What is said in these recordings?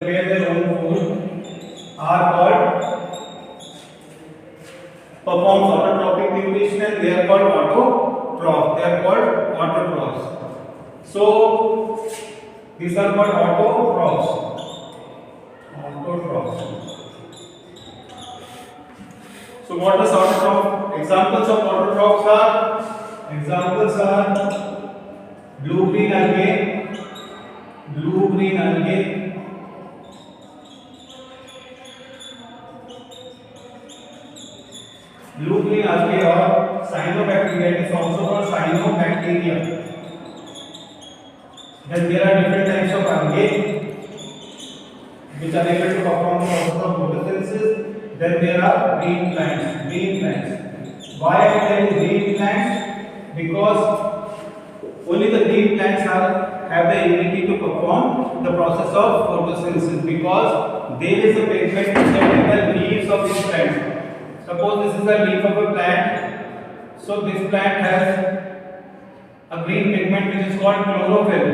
prepare their own food are called performs autotrophic nutrition and they are called autotrophs. They are called autotrophs. So these are called autotrophs. Autotrophs. So what is autotroph? Examples of autotrophs are blue-green algae, blue-green algae, blue-green algae or cyanobacteria. It is also called cyanobacteria. Then there are different types of algae which are able to perform the process of photosynthesis. Then there are green plants. Green plants. Why I am telling green plants? Because only the green plants have the ability to perform the process of photosynthesis, because there is a pigment present in the leaves of this plant. Suppose this is the leaf of a plant. So this plant has a green pigment which is called chlorophyll.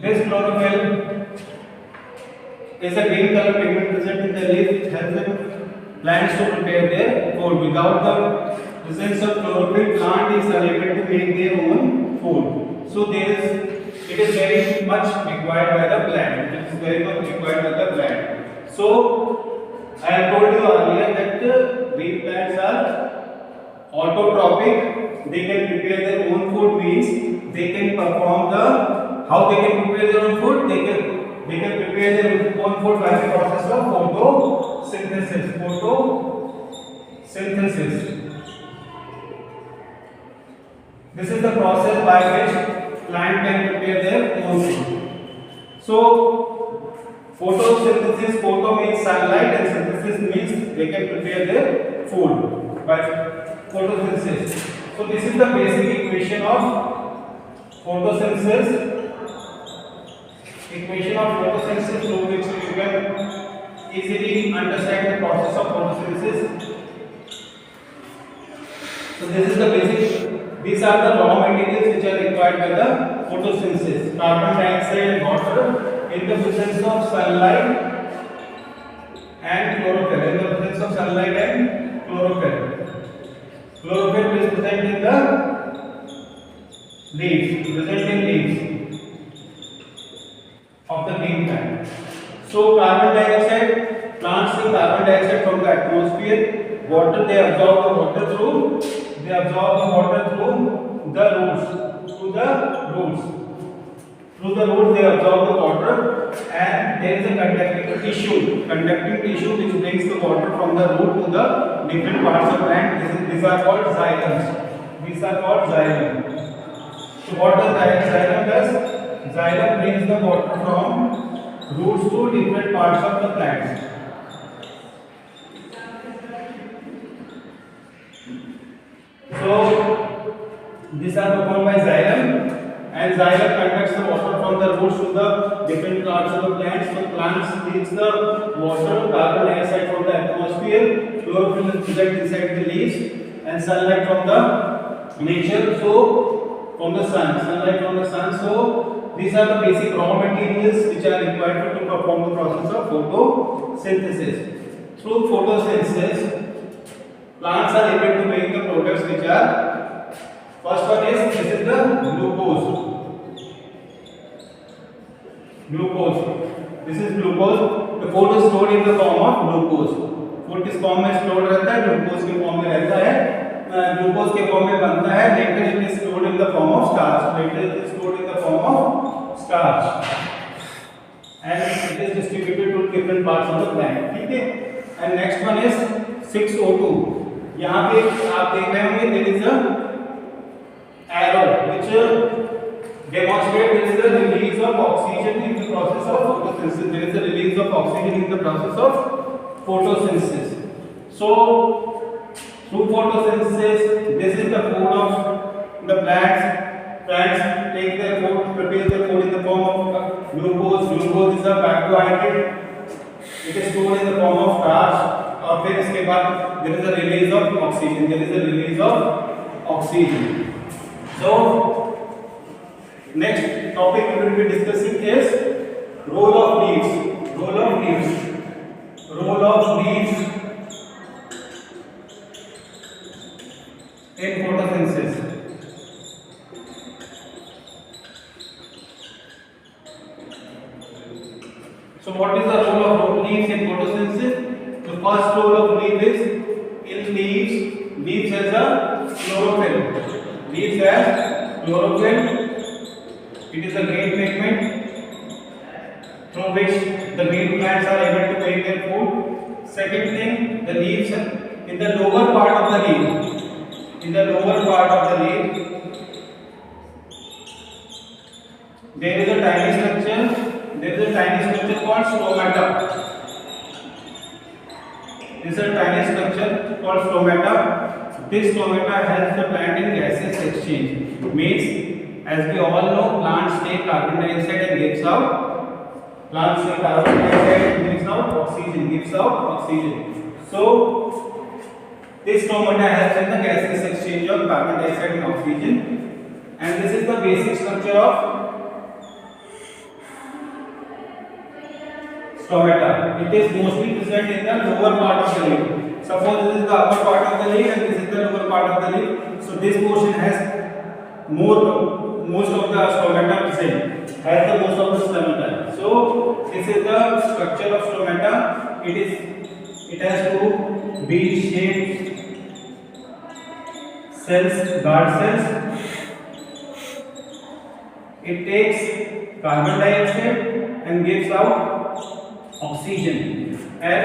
This chlorophyll is a green color pigment present in the leaf which helps the plants to prepare their food. Without the presence of chlorophyll, plant is unable to make their own food. So it is very much required by the plant. It is very much required by the plant. So I have told you earlier that green plants are autotrophic. They can prepare their own food, means they can perform how they can prepare their own food. They can prepare their own food by the process of photosynthesis. This is the process by which plant can prepare their own food. So photosynthesis, photo means sunlight and synthesis means they can prepare their food by photosynthesis. So this is the basic equation of photosynthesis. Through which you can easily understand the process of photosynthesis. So this is the basic. These are the raw materials which are required by the photosynthesis. Carbon dioxide and water in the presence of sunlight and chlorophyll. Chlorophyll is present in the leaves of the green plant. So carbon dioxide, plants take carbon dioxide from the atmosphere. Water, they absorb the water through the roots. Through the roots they absorb the water, and there is a conducting tissue which brings the water from the root to the different parts of plant. These are called xylem. So what does xylem does? Xylem brings the water from roots to different parts of the plants. So these are performed by xylem, and xylem conducts the water from the roots to the different parts of the plants. So plants needs the water, carbon dioxide from the atmosphere, chlorophyll is present inside the leaves, and sunlight from the nature. So from the sun. So these are the basic raw materials which are required to perform the process of photosynthesis. Through photosynthesis, plants are able to make the products which are, first one is, this is the glucose. This is glucose. The food is stored in the form of glucose. Food किस form में store रहता है? Glucose के form में रहता है, glucose के form में बनता है. Later it is stored in the form of starch and it is distributed to different parts of the plant. ठीक है. And next one is 6O2. यहाँ पे आप देख रहे होंगे there is a arrow which demonstrates there is a release of oxygen in the process of photosynthesis. There is a release of oxygen in the process of photosynthesis. So through photosynthesis, this is the food of the plants. Plants take their food, prepare their food in the form of glucose. Glucose is a carbohydrate. It is stored in the form of starch. और फिर इसके बाद there is a release of oxygen. So next topic we will be discussing is role of leaves. Role of leaves. Role of leaves in photosynthesis. So what is the role of leaves in photosynthesis? The first role of leaf is in leaves has a chlorophyll. Leaves has chlorophyll. It is a green pigment through which the green plants are able to make their food. Second thing, the leaves in the lower part of the leaf. In the lower part of the leaf, there is a tiny structure. There is a tiny structure called stomata. This is a tiny structure called stomata. This stomata helps the plant in gaseous exchange. Means, as we all know, plants take carbon dioxide and gives out. Plants take carbon dioxide and gives out oxygen. So, this stomata helps in the gaseous exchange of carbon dioxide and oxygen. And this is the basic structure of stomata. It is mostly present in the lower part of the leaf. Suppose this is the upper part of the leaf and this is the lower part of the leaf. So this portion has most of the stomata present. Has the most of the stomata. So this is the structure of stomata. It has two V-shaped cells, guard cells. It takes carbon dioxide and gives out oxygen, and